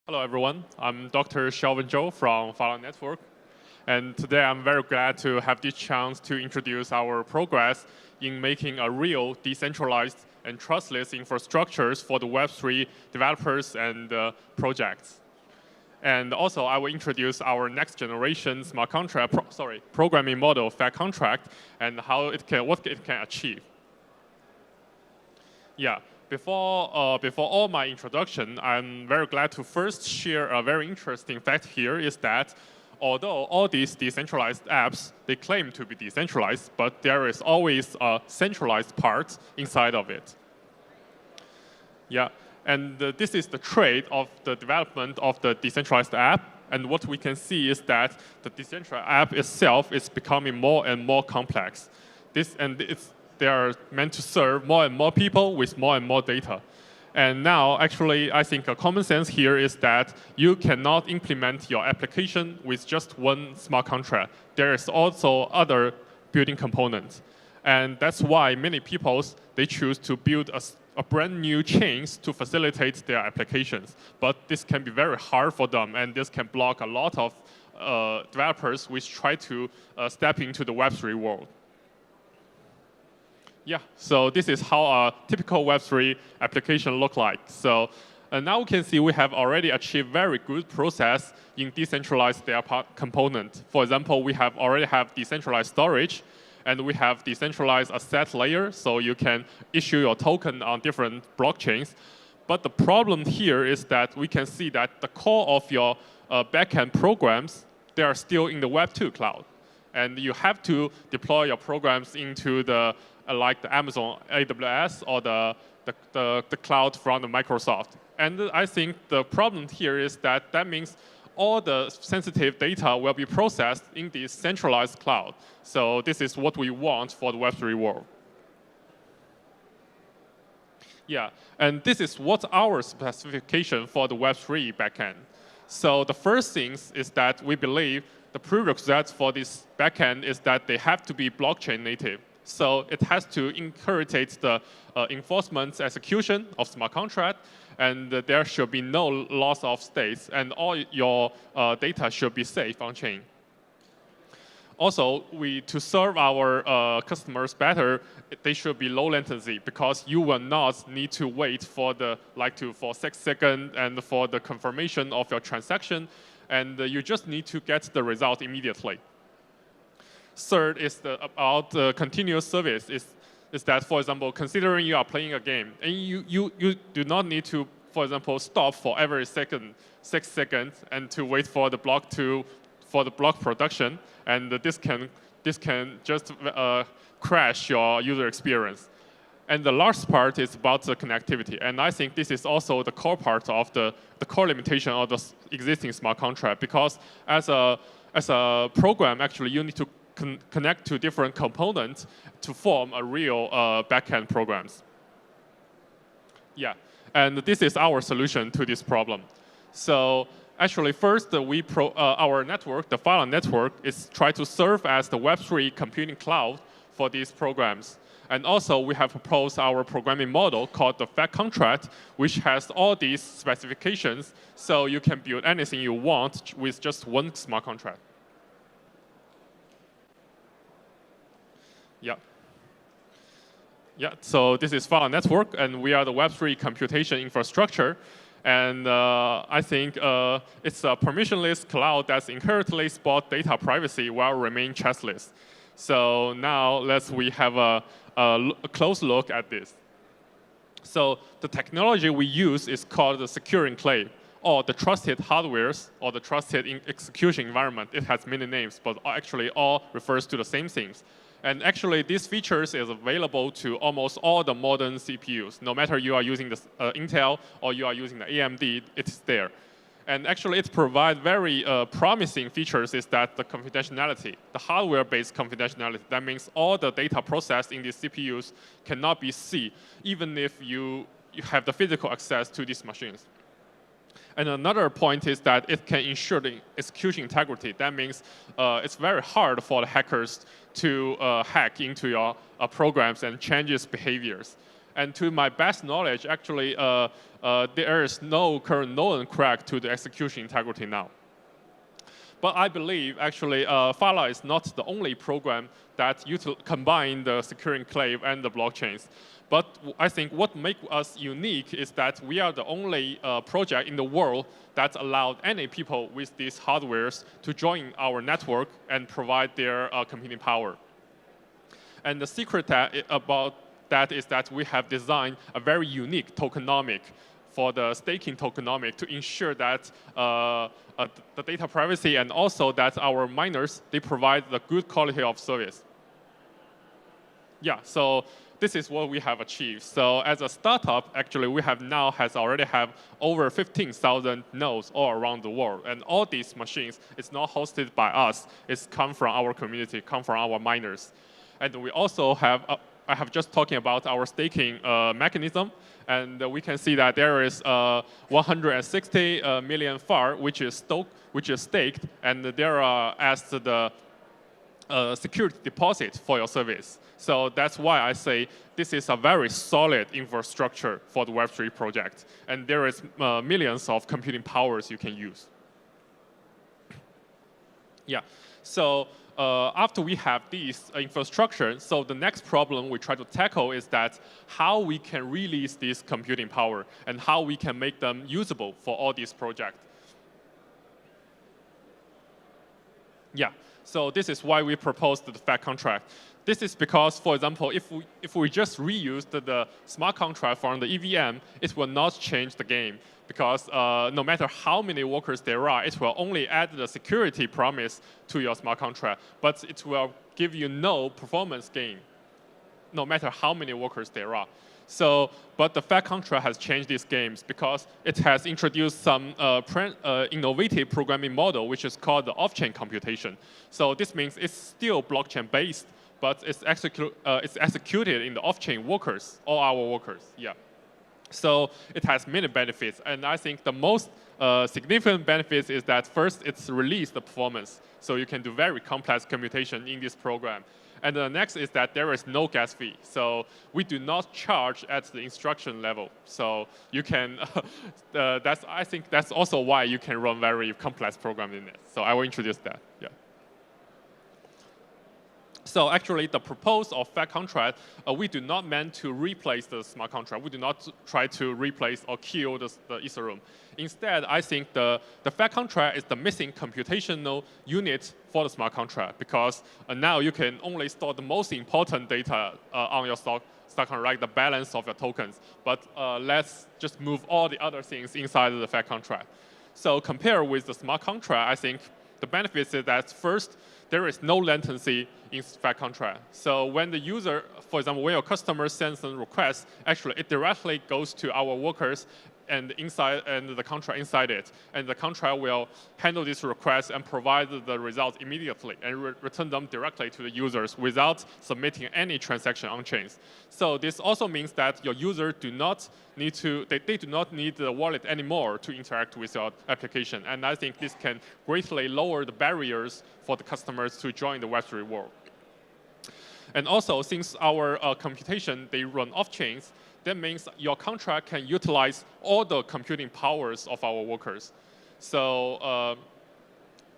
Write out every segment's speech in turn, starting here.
Hello, everyone. I'm Dr. Shelven Zhou from Phat Network. And today I'm very glad to have this chance to introduce our progress in making a real decentralized and trustless infrastructures for the Web3 developers and projects. And also, I will introduce our next generation smart contract, programming model, Phat Contract, and what it can achieve. Yeah. Before all my introduction, I'm very glad to first share a very interesting fact here is that although all these decentralized apps, they claim to be decentralized, but there is always a centralized part inside of it. Yeah, and this is the trait of the development of the decentralized app. And what we can see is that the decentralized app itself is becoming more and more complex. They are meant to serve more and more people with more and more data. And now, actually, I think a common sense here is that you cannot implement your application with just one smart contract. There is also other building components. And that's why many people, they choose to build a brand new chains to facilitate their applications. But this can be very hard for them, and this can block a lot of developers which try to step into the Web3 world. Yeah, so this is how a typical Web3 application looks like. So now we can see we have already achieved very good process in decentralized their component. For example, we already have decentralized storage, and we have decentralized asset layer, so you can issue your token on different blockchains. But the problem here is that we can see that the core of your backend programs, they are still in the Web2 cloud. And you have to deploy your programs into like the Amazon AWS or the cloud from the Microsoft. And I think the problem here is that means all the sensitive data will be processed in this centralized cloud. So this is what we want for the Web3 world. Yeah, and this is what our specification for the Web3 backend. So the first thing is that we believe the prerequisite for this backend is that they have to be blockchain native. So it has to encourage the enforcement execution of smart contract, and there should be no loss of states, and all your data should be safe on chain. Also, to serve our customers better, they should be low latency because you will not need to wait for for 6 seconds and for the confirmation of your transaction, and you just need to get the result immediately. Third is about continuous service. Is that, for example, considering you are playing a game, and you do not need to, for example, stop for every 6 seconds and to wait for the block production, and this can just crash your user experience. And the last part is about the connectivity, and I think this is also the core part of the core limitation of the existing smart contract, because as a program, actually, you need to connect to different components to form a real backend programs. Yeah, and this is our solution to this problem. So actually, first, our network, the Phat Network, is try to serve as the Web3 computing cloud for these programs. And also, we have proposed our programming model called the Phat Contract, which has all these specifications, so you can build anything you want with just one smart contract. Yeah. Yeah, so this is Phat Network, and we are the Web3 computation infrastructure. And I think it's a permissionless cloud that's inherently support data privacy while remain trustless. So now we have a close look at this. So the technology we use is called the secure enclave, or the trusted hardwares, or the trusted execution environment. It has many names, but actually all refers to the same things. And actually, these features is available to almost all the modern CPUs. No matter you are using the Intel or you are using the AMD, it's there. And actually, it provides very promising features is that the confidentiality, the hardware-based confidentiality. That means all the data processed in these CPUs cannot be seen, even if you have the physical access to these machines. And another point is that it can ensure the execution integrity. That means it's very hard for the hackers to hack into your programs and change its behaviors. And to my best knowledge, actually, there is no current known crack to the execution integrity now. But I believe, actually, Phala is not the only program that combine the secure enclave and the blockchains. But I think what makes us unique is that we are the only project in the world that allowed any people with these hardwares to join our network and provide their computing power. And the secret about that is that we have designed a very unique tokenomic for the staking tokenomic to ensure that the data privacy and also that our miners, they provide the good quality of service. Yeah, so this is what we have achieved. So as a startup, actually, we have now already have over 15,000 nodes all around the world. And all these machines, it's not hosted by us. It's come from our community, come from our miners. And we also have, I have just talking about our staking mechanism. And we can see that there is 160 million FAR, which is staked, and there are as the security deposit for your service. So that's why I say this is a very solid infrastructure for the Web3 project. And there is millions of computing powers you can use. Yeah, so after we have these infrastructure, so the next problem we try to tackle is that how we can release this computing power and how we can make them usable for all these projects. Yeah, so this is why we proposed the Phat contract. This is because, for example, if we just reuse the smart contract from the EVM, it will not change the game. Because no matter how many workers there are, it will only add the security promise to your smart contract, but it will give you no performance gain, no matter how many workers there are. So, but the Phat contract has changed these games because it has introduced some innovative programming model, which is called the off-chain computation. So this means it's still blockchain-based, but it's executed in the off-chain workers, all our workers, yeah. So it has many benefits, and I think the most significant benefits is that first, it's released the performance, so you can do very complex computation in this program. And the next is that there is no gas fee, so we do not charge at the instruction level. So you can, I think that's also why you can run very complex programs in it. So I will introduce that, yeah. So actually, the proposal of Phat contract, we do not meant to replace the smart contract. We do not try to replace or kill the Ethereum. Instead, I think the Phat contract is the missing computational unit for the smart contract because now you can only store the most important data on your stock contract, the balance of your tokens. But let's just move all the other things inside the Phat contract. So compared with the smart contract, I think the benefits is that first, there is no latency in Phat contract. So when the user, for example, when your customer sends a request, actually it directly goes to our workers and the contract inside it. And the contract will handle this request and provide the results immediately and return them directly to the users without submitting any transaction on chains. So this also means that your users do not need they do not need the wallet anymore to interact with your application. And I think this can greatly lower the barriers for the customers to join the Web3 world. And also, since our computation, they run off chains, that means your contract can utilize all the computing powers of our workers. So,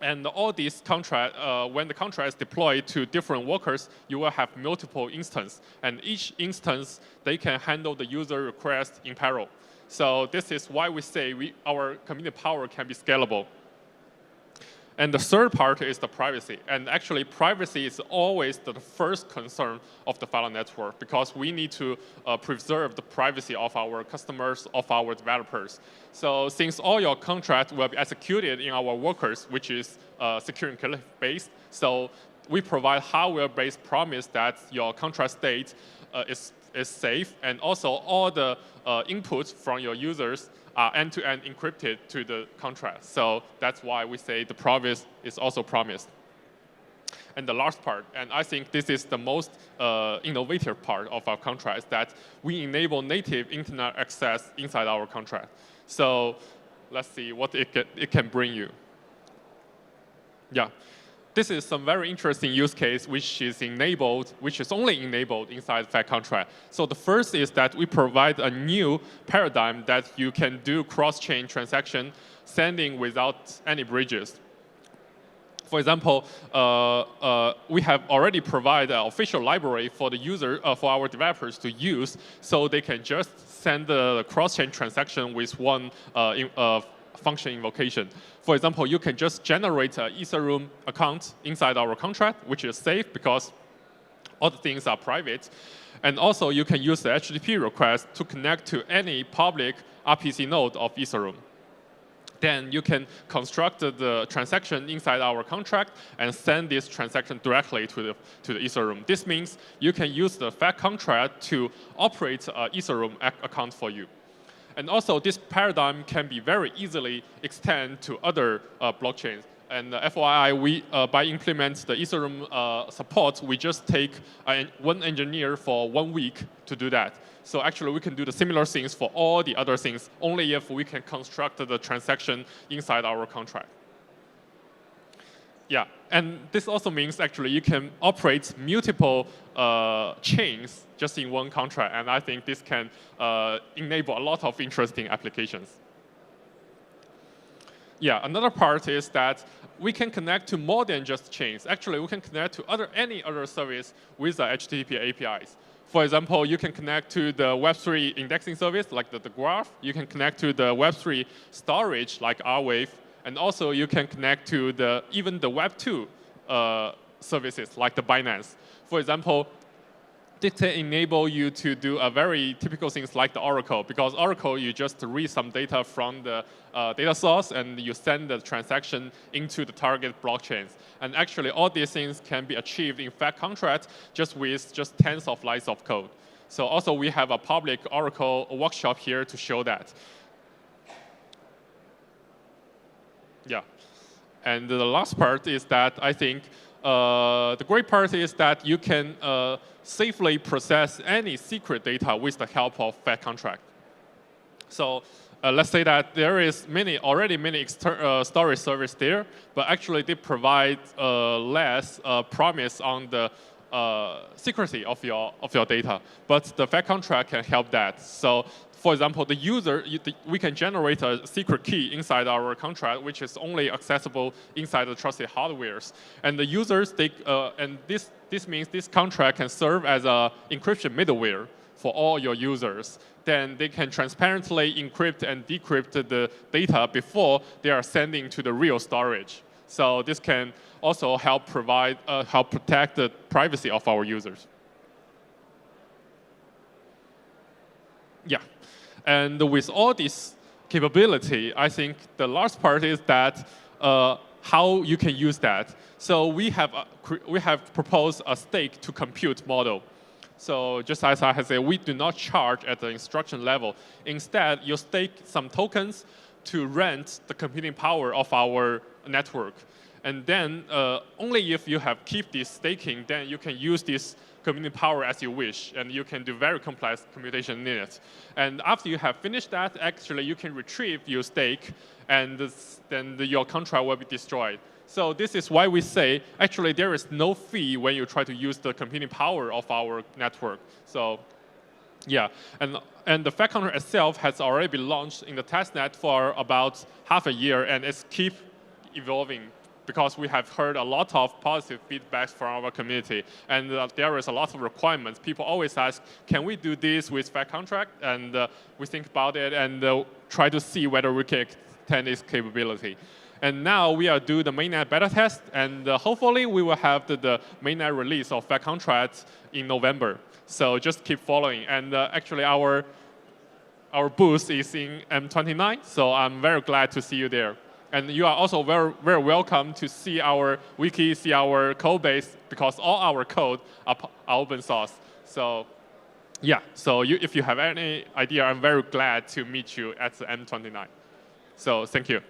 and all these contract, when the contract is deployed to different workers, you will have multiple instances. And each instance, they can handle the user request in parallel. So this is why we say our computing power can be scalable. And the third part is the privacy. And actually, privacy is always the first concern of the Phat network because we need to preserve the privacy of our customers, of our developers. So since all your contracts will be executed in our workers, which is secure enclave-based, so we provide hardware-based promise that your contract state is safe, and also all the inputs from your users are end-to-end encrypted to the contract. So that's why we say the privacy is also promised. And the last part, and I think this is the most innovative part of our contract, is that we enable native internet access inside our contract. So let's see what it can bring you. Yeah. this is some very interesting use case which is only enabled inside Phat Contract. So the first is that we provide a new paradigm that you can do cross-chain transaction sending without any bridges. For example, we have already provided an official library for the user, for our developers to use, so they can just send the cross-chain transaction with one function invocation. For example, you can just generate an Ethereum account inside our contract, which is safe because all the things are private. And also, you can use the HTTP request to connect to any public RPC node of Ethereum. Then you can construct the transaction inside our contract and send this transaction directly to the Ethereum. This means you can use the Phat contract to operate an Ethereum account for you. And also, this paradigm can be very easily extended to other blockchains. And FYI, by implementing the Ethereum support, we just take one engineer for 1 week to do that. So actually, we can do the similar things for all the other things, only if we can construct the transaction inside our contract. Yeah, and this also means actually you can operate multiple chains just in one contract, and I think this can enable a lot of interesting applications. Yeah, another part is that we can connect to more than just chains. Actually, we can connect to any other service with the HTTP APIs. For example, you can connect to the Web3 indexing service, like the graph. You can connect to the Web3 storage, like Rwave. And also, you can connect to even the Web2 services, like the Binance. For example, this can enable you to do a very typical things like the Oracle, because Oracle, you just read some data from the data source and you send the transaction into the target blockchains. And actually, all these things can be achieved in Phat contract with just tens of lines of code. So also, we have a public Oracle workshop here to show that. Yeah. And the last part is that I think the great part is that you can safely process any secret data with the help of Phat contract. So let's say that there is already many storage service there, but actually they provide less promise on the secrecy of your data. But the Phat contract can help that. So for example, the user, we can generate a secret key inside our contract, which is only accessible inside the trusted hardwares. And the users, and this means this contract can serve as an encryption middleware for all your users. Then they can transparently encrypt and decrypt the data before they are sending to the real storage. So this can also help protect the privacy of our users. Yeah. And with all this capability, I think the last part is that how you can use that. So we have proposed a stake to compute model. So just as I have said, we do not charge at the instruction level. Instead, you stake some tokens to rent the computing power of our network. And then only if you have keep this staking, then you can use this computing power as you wish, and you can do very complex computation in it. And after you have finished that, actually you can retrieve your stake, and then your contract will be destroyed. So this is why we say, actually there is no fee when you try to use the computing power of our network. So yeah, and the Phat contract itself has already been launched in the testnet for about half a year, and it's keep evolving, because we have heard a lot of positive feedback from our community. And there is a lot of requirements. People always ask, can we do this with Phat contract? And we think about it and try to see whether we can extend its capability. And now we are doing the mainnet beta test, and hopefully we will have the mainnet release of Phat contract in November. So just keep following. And actually our booth is in M29, so I'm very glad to see you there. And you are also very, very welcome to see our wiki, see our code base, because all our code are open source. So yeah, so if you have any idea, I'm very glad to meet you at the M29. So thank you.